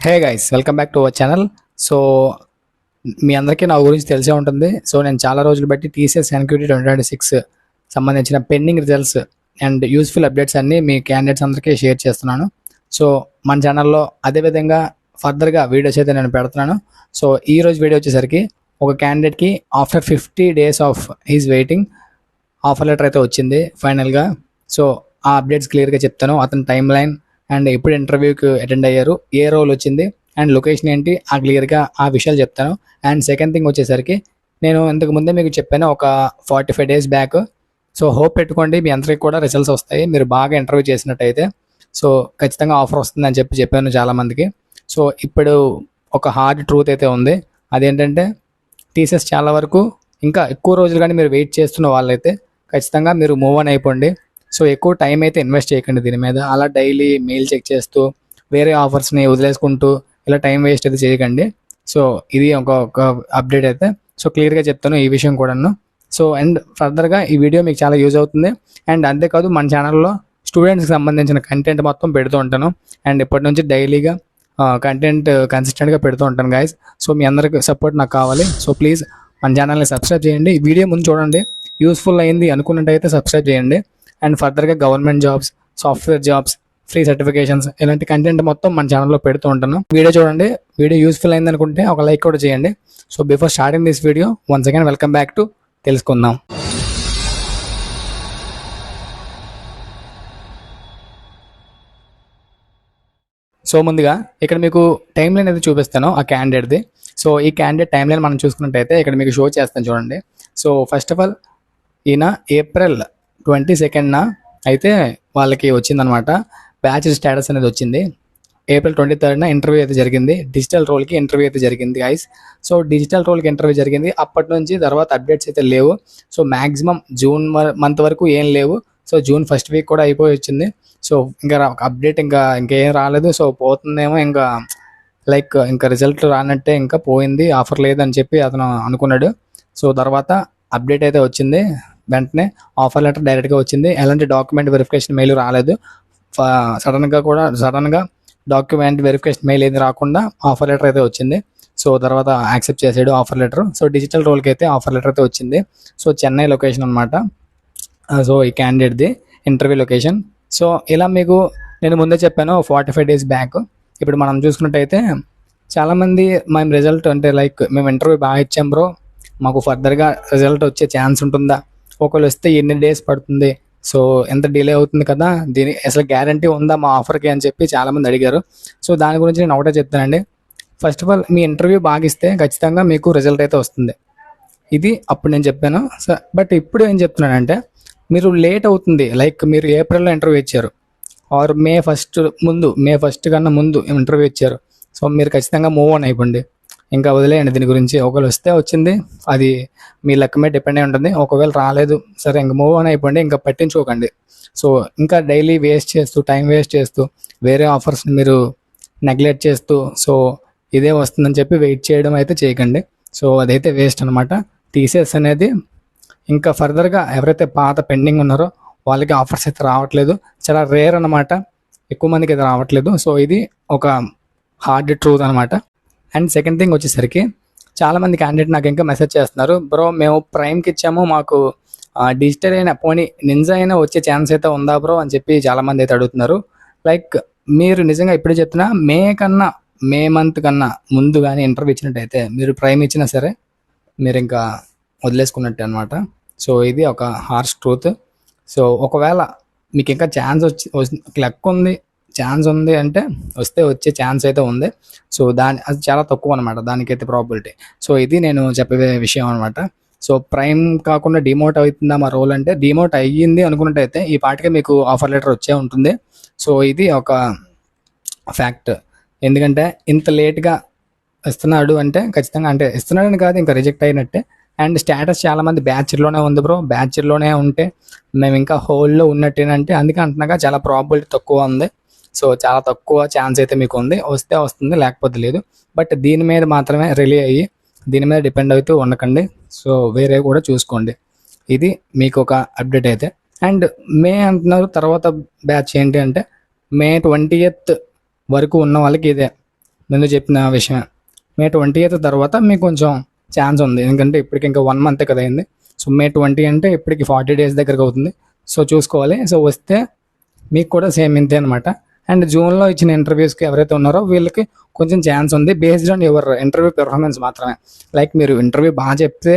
Hey guys, welcome back to our channel. So మీ అందరికీ నా గురించి తెలిసే ఉంటుంది. సో నేను చాలా రోజులు బట్టి టీసీఎస్ ఎన్క్యూటీ 2026 సంబంధించిన pending results and useful updates అన్నీ మీ క్యాండిడేట్స్ అందరికీ షేర్ చేస్తున్నాను. సో మన ఛానల్లో అదేవిధంగా ఫర్దర్గా వీడియోస్ అయితే నేను పెడుతున్నాను. సో ఈ రోజు వీడియో వచ్చేసరికి ఒక క్యాండిడేట్కి after 50 days of his waiting offer letter అయితే వచ్చింది ఫైనల్గా. సో ఆ అప్డేట్స్ క్లియర్గా చెప్తాను, అతని టైం లైన్ అండ్ ఎప్పుడు ఇంటర్వ్యూకి అటెండ్ అయ్యారు, ఏ రోల్ వచ్చింది అండ్ లొకేషన్ ఏంటి, ఆ క్లియర్గా ఆ విషయాలు చెప్తాను. అండ్ సెకండ్ థింగ్ వచ్చేసరికి నేను ఇంతకు ముందే మీకు చెప్పాను ఒక 45 days బ్యాక్. సో హోప్ పెట్టుకోండి, మీ అందరికి కూడా రిజల్ట్స్ వస్తాయి మీరు బాగా ఇంటర్వ్యూ చేసినట్టయితే. సో ఖచ్చితంగా ఆఫర్ వస్తుందని చెప్పాను చాలామందికి. సో ఇప్పుడు ఒక హార్డ్ ట్రూత్ అయితే ఉంది, అదేంటంటే టీసీఎస్ చాలా వరకు ఇంకా ఎక్కువ రోజులు కానీ మీరు వెయిట్ చేస్తున్న వాళ్ళైతే ఖచ్చితంగా మీరు మూవ్ ఆన్ అయిపోండి. సో ఎక్కువ టైం అయితే ఇన్వెస్ట్ చేయకండి దీని మీద. అలా డైలీ మెయిల్ చెక్ చేస్తూ వేరే ఆఫర్స్ని వదిలేసుకుంటూ ఇలా టైం వేస్ట్ అయితే చేయకండి. సో ఇది ఒక అప్డేట్ అయితే సో క్లియర్గా చెప్తాను ఈ విషయం కూడాను. సో అండ్ ఫర్దర్గా ఈ వీడియో మీకు చాలా యూజ్ అవుతుంది. అండ్ అంతేకాదు మన ఛానల్లో స్టూడెంట్స్కి సంబంధించిన కంటెంట్ మొత్తం పెడుతూ ఉంటాను. అండ్ ఇప్పటి నుంచి డైలీగా కంటెంట్ కన్సిస్టెంట్గా పెడుతూ ఉంటాను గైస్. సో మీ అందరికి సపోర్ట్ నాకు కావాలి. సో ప్లీజ్ మన ఛానల్ని సబ్స్క్రైబ్ చేయండి. ఈ వీడియో ముందు చూడండి, యూస్ఫుల్ అయింది అనుకున్నట్టయితే సబ్స్క్రైబ్ చేయండి. అండ్ ఫర్దర్గా government jobs, software jobs, free certifications ఇలాంటి కంటెంట్ మొత్తం మన ఛానల్లో పెడుతూ ఉంటాను. వీడియో చూడండి, వీడియో యూస్ఫుల్ అయింది అనుకుంటే ఒక లైక్ కూడా చేయండి. So before starting this video once again welcome back to తెలుసుకుందాం. సో ముందుగా ఇక్కడ మీకు టైం లైన్ అయితే చూపిస్తాను ఆ క్యాండిడేట్ది. సో ఈ క్యాండిడేట్ టైం లైన్ మనం చూసుకున్నట్టయితే ఇక్కడ మీకు షో చేస్తాను చూడండి. సో ఫస్ట్ ఆఫ్ ఆల్ ఈయన April 22nd అయితే వాళ్ళకి వచ్చిందనమాట, బ్యాచ్ స్టేటస్ అనేది వచ్చింది. April 23rd ఇంటర్వ్యూ అయితే జరిగింది, డిజిటల్ రోల్కి ఇంటర్వ్యూ అయితే జరిగింది గైస్. సో డిజిటల్ రోల్కి ఇంటర్వ్యూ జరిగింది, అప్పటి నుంచి తర్వాత అప్డేట్స్ అయితే లేవు. సో మ్యాక్సిమం జూన్ మంత్ వరకు ఏం లేవు. సో జూన్ ఫస్ట్ వీక్ కూడా అయిపోయి వచ్చింది. సో ఇంకా అప్డేట్ ఇంకేం రాలేదు. సో పోతుందేమో ఇంకా లైక్ ఇంకా రిజల్ట్ రానట్టే, ఇంకా పోయింది, ఆఫర్ లేదని చెప్పి అతను అనుకున్నాడు. సో తర్వాత అప్డేట్ అయితే వచ్చింది, వెంటనే ఆఫర్ లెటర్ డైరెక్ట్గా వచ్చింది. ఎలాంటి డాక్యుమెంట్ వెరిఫికేషన్ మెయిల్ రాలేదు. సడన్గా డాక్యుమెంట్ వెరిఫికేషన్ మెయిల్ ఏది రాకుండా ఆఫర్ లెటర్ అయితే వచ్చింది. సో తర్వాత యాక్సెప్ట్ చేసాడు ఆఫర్ లెటర్. సో డిజిటల్ రోల్కి అయితే ఆఫర్ లెటర్ అయితే వచ్చింది. సో చెన్నై లొకేషన్ అనమాట. సో ఈ క్యాండిడేట్ది ఇంటర్వ్యూ లొకేషన్. సో ఇలా మీకు నేను ముందే చెప్పాను 45 days బ్యాక్. ఇప్పుడు మనం చూసుకున్నట్టయితే చాలామంది మేము రిజల్ట్ అంటే లైక్ మేము ఇంటర్వ్యూ బాగా ఇచ్చాం బ్రో, మాకు ఫర్దర్గా రిజల్ట్ వచ్చే ఛాన్స్ ఉంటుందా, ఒకవేళ వస్తే ఎన్ని డేస్ పడుతుంది, సో ఎంత డిలే అవుతుంది కదా, దీని అసలు గ్యారంటీ ఉందా మా ఆఫర్కి అని చెప్పి చాలామంది అడిగారు. సో దాని గురించి నేను ఒకటే చెప్తానండి. First of all me interview బాగా ఇస్తే ఖచ్చితంగా మీకు రిజల్ట్ అయితే వస్తుంది, ఇది అప్పుడు నేను చెప్పాను. సో బట్ ఇప్పుడు ఏం చెప్తున్నానంటే మీరు లేట్ అవుతుంది, లైక్ మీరు ఏప్రిల్లో ఇంటర్వ్యూ ఇచ్చారు ఆర్ మే ఫస్ట్ కన్నా ముందు ఇంటర్వ్యూ ఇచ్చారు. సో మీరు ఖచ్చితంగా మూవ్ ఆన్ అయిపోండి, ఇంకా వదిలేయండి దీని గురించి. ఒకవేళ వస్తే వచ్చింది, అది మీ లక్ మీద డిపెండ్ అయి ఉంటుంది. ఒకవేళ రాలేదు సరే, ఇంకా మూవ్ ఆన్ అయిపోండి, ఇంకా పట్టించుకోకండి. సో ఇంకా డైలీ టైం వేస్ట్ చేస్తూ వేరే ఆఫర్స్ని మీరు నెగ్లెక్ట్ చేస్తూ సో ఇదే వస్తుందని చెప్పి వెయిట్ చేయడం అయితే చేయకండి. సో అదైతే వేస్ట్ అనమాట. టీసీఎస్ అనేది ఇంకా ఫర్దర్గా ఎవరైతే పాత పెండింగ్ ఉన్నారో వాళ్ళకి ఆఫర్స్ అయితే రావట్లేదు, చాలా రేర్ అనమాట, ఎక్కువ మందికి అయితే రావట్లేదు. సో ఇది ఒక హార్డ్ ట్రూత్ అనమాట. అండ్ సెకండ్ థింగ్ వచ్చేసరికి చాలామంది క్యాండిడేట్ నాకు ఇంకా మెసేజ్ చేస్తున్నారు, బ్రో మేము ప్రైమ్కి ఇచ్చాము, మాకు డిజిటల్ అయినా పోనీ నింజా అయినా వచ్చే ఛాన్స్ అయితే ఉందా బ్రో అని చెప్పి చాలామంది అయితే అడుగుతున్నారు. లైక్ మీరు నిజంగా ఇప్పుడు చెప్తున్నా మే మంత్ కన్నా ముందు కానీ ఇంటర్వ్యూ ఇచ్చినట్టయితే మీరు ప్రైమ్ ఇచ్చినా సరే మీరు ఇంకా వదిలేసుకున్నట్టే అనమాట. సో ఇది ఒక హార్ష్ ట్రూత్. సో ఒకవేళ మీకు ఇంకా ఛాన్స్ లక్ ఉంది, ఛాన్స్ ఉంది అంటే వచ్చే ఛాన్స్ అయితే ఉంది. సో అది చాలా తక్కువ అనమాట, దానికైతే ప్రాబిలిటీ. సో ఇది నేను చెప్పే విషయం అనమాట. సో ప్రైమ్ కాకుండా డిమోట్ అవుతుందా మా రోల్ అంటే, డిమోట్ అయ్యింది అనుకున్నట్టయితే ఈ పాటికే మీకు ఆఫర్ లెటర్ వచ్చే ఉంటుంది. సో ఇది ఒక ఫ్యాక్ట్. ఎందుకంటే ఇంత లేట్గా ఇస్తున్నాడు అంటే ఖచ్చితంగా అంటే ఇస్తున్నాడని కాదు, ఇంకా రిజెక్ట్ అయినట్టే. అండ్ స్టేటస్ చాలామంది బ్యాచర్లోనే ఉంది బ్రో, బ్యాచర్లోనే ఉంటే మేము ఇంకా హోల్లో ఉన్నట్టేనంటే, అందుకే అంటున్నాగా చాలా ప్రాబిలిటీ తక్కువ ఉంది. సో చాలా తక్కువ ఛాన్స్ అయితే మీకు ఉంది, వస్తే వస్తుంది లేకపోతే లేదు. బట్ దీని మీద మాత్రమే రిలే అయ్యి దీని మీద డిపెండ్ అవుతూ ఉండకండి. సో వేరే కూడా చూసుకోండి. ఇది మీకు ఒక అప్డేట్ అయితే. అండ్ మే అంటున్నారు, తర్వాత బ్యాచ్ ఏంటి అంటే May 20th వరకు ఉన్న వాళ్ళకి ఇదే ముందు చెప్పిన విషయమే. మే 20th తర్వాత మీకు కొంచెం ఛాన్స్ ఉంది, ఎందుకంటే ఇప్పటికి ఇంకా 1 month కదా అయింది. సో మే 20 అంటే ఇప్పటికి 40 days దగ్గరకు అవుతుంది. సో చూసుకోవాలి. సో వస్తే మీకు కూడా సేమ్ ఇంతే అనమాట. అండ్ జూన్లో ఇచ్చిన ఇంటర్వ్యూస్కి ఎవరైతే ఉన్నారో వీళ్ళకి కొంచెం ఛాన్స్ ఉంది, based on your interview performance మాత్రమే. లైక్ మీరు ఇంటర్వ్యూ బాగా చెప్తే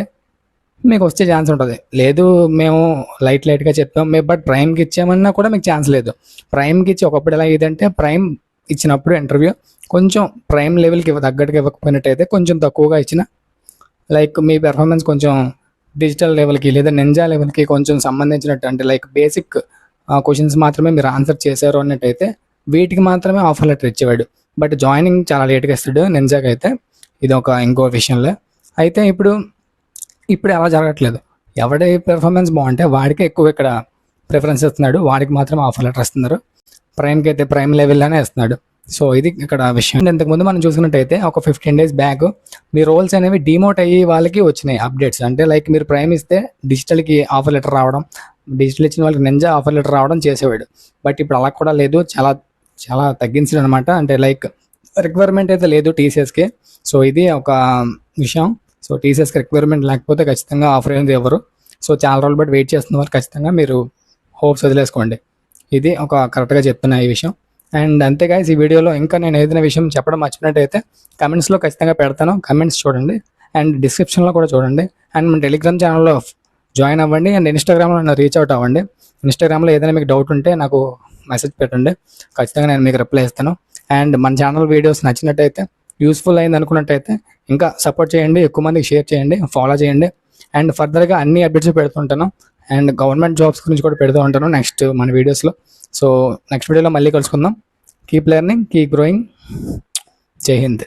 మీకు వచ్చే ఛాన్స్ ఉంటుంది. లేదు మేము లైట్గా చెప్పాం బట్ ప్రైమ్కి ఇచ్చామన్నా కూడా మీకు ఛాన్స్ లేదు. ప్రైమ్కి ఇచ్చి ఒకప్పుడు ఎలా ఇదంటే ప్రైమ్ ఇచ్చినప్పుడు ఇంటర్వ్యూ కొంచెం ప్రైమ్ లెవెల్కి తగ్గట్టుగా ఇవ్వకపోయినట్టయితే కొంచెం తక్కువగా ఇచ్చిన, లైక్ మీ పెర్ఫార్మెన్స్ కొంచెం డిజిటల్ లెవెల్కి లేదా నింజా లెవెల్కి కొంచెం సంబంధించినట్టు, అంటే లైక్ బేసిక్ క్వశ్చన్స్ మాత్రమే మీరు ఆన్సర్ చేశారు అన్నట్టయితే వీటికి మాత్రమే ఆఫర్ లెటర్ ఇచ్చేవాడు. బట్ జాయినింగ్ చాలా లేట్గా ఇస్తాడు నింజాకి అయితే. ఇది ఒక ఇంకో విషయంలో అయితే ఇప్పుడు అలా జరగట్లేదు. ఎవడి పెర్ఫార్మెన్స్ బాగుంటే వాడికి ఎక్కువ ఇక్కడ ప్రిఫరెన్స్ ఇస్తున్నాడు, వాడికి మాత్రం ఆఫర్ లెటర్ ఇస్తున్నారు. ప్రైమ్కి అయితే ప్రైమ్ లెవెల్లోనే ఇస్తున్నాడు. సో ఇది ఇక్కడ విషయం. ఇంతకుముందు మనం చూసుకున్నట్టయితే ఒక 15 days బ్యాక్ మీ రోల్స్ అనేవి డిమోట్ అయ్యి వాళ్ళకి వచ్చినాయి అప్డేట్స్. అంటే లైక్ మీరు ప్రైమ్ ఇస్తే డిజిటల్కి ఆఫర్ లెటర్ రావడం, డిజిటల్ ఇచ్చిన వాళ్ళకి నింజా ఆఫర్ లెటర్ రావడం చేసేవాడు. బట్ ఇప్పుడు అలా కూడా లేదు, చాలా చాలా తగ్గించాడు అనమాట. అంటే లైక్ రిక్వైర్మెంట్ అయితే లేదు టీసీఎస్కి. సో ఇది ఒక విషయం. సో టీసీఎస్కి రిక్వైర్మెంట్ లేకపోతే ఖచ్చితంగా ఆఫర్ అనేది ఇవ్వరు. సో చాలా రోజులు బట్టి వెయిట్ చేస్తున్న వాళ్ళు ఖచ్చితంగా మీరు హోప్స్ వదిలేసుకోండి. ఇది ఒక కరెక్ట్గా చెప్తున్నా ఈ విషయం. అండ్ అంతే గాయ్స్, ఈ వీడియోలో ఇంకా నేను ఏదైనా విషయం చెప్పడం మర్చిపోయినట్టయితే కమెంట్స్లో ఖచ్చితంగా పెడతాను, కమెంట్స్ చూడండి. అండ్ డిస్క్రిప్షన్లో కూడా చూడండి. అండ్ మన టెలిగ్రామ్ ఛానల్లో జాయిన్ అవ్వండి. అండ్ ఇన్స్టాగ్రామ్లో నన్ను రీచ్ అవుట్ అవ్వండి. ఇన్స్టాగ్రామ్లో ఏదైనా మీకు డౌట్ ఉంటే నాకు మెసేజ్ పెట్టండి, ఖచ్చితంగా నేను మీకు రిప్లై ఇస్తాను. అండ్ మన ఛానల్ వీడియోస్ నచ్చినట్టయితే, యూస్ఫుల్ అయింది అనుకున్నట్టయితే ఇంకా సపోర్ట్ చేయండి, ఎక్కువ మందికి షేర్ చేయండి, ఫాలో చేయండి. అండ్ ఫర్దర్గా అన్ని అప్డేట్స్ పెడుతుంటాను. అండ్ గవర్నమెంట్ జాబ్స్ గురించి కూడా పెడుతూ ఉంటాను నెక్స్ట్ మన వీడియోస్లో. సో నెక్స్ట్ వీడియోలో మళ్ళీ కలుసుకుందాం. Keep learning, keep growing. జై హింద్.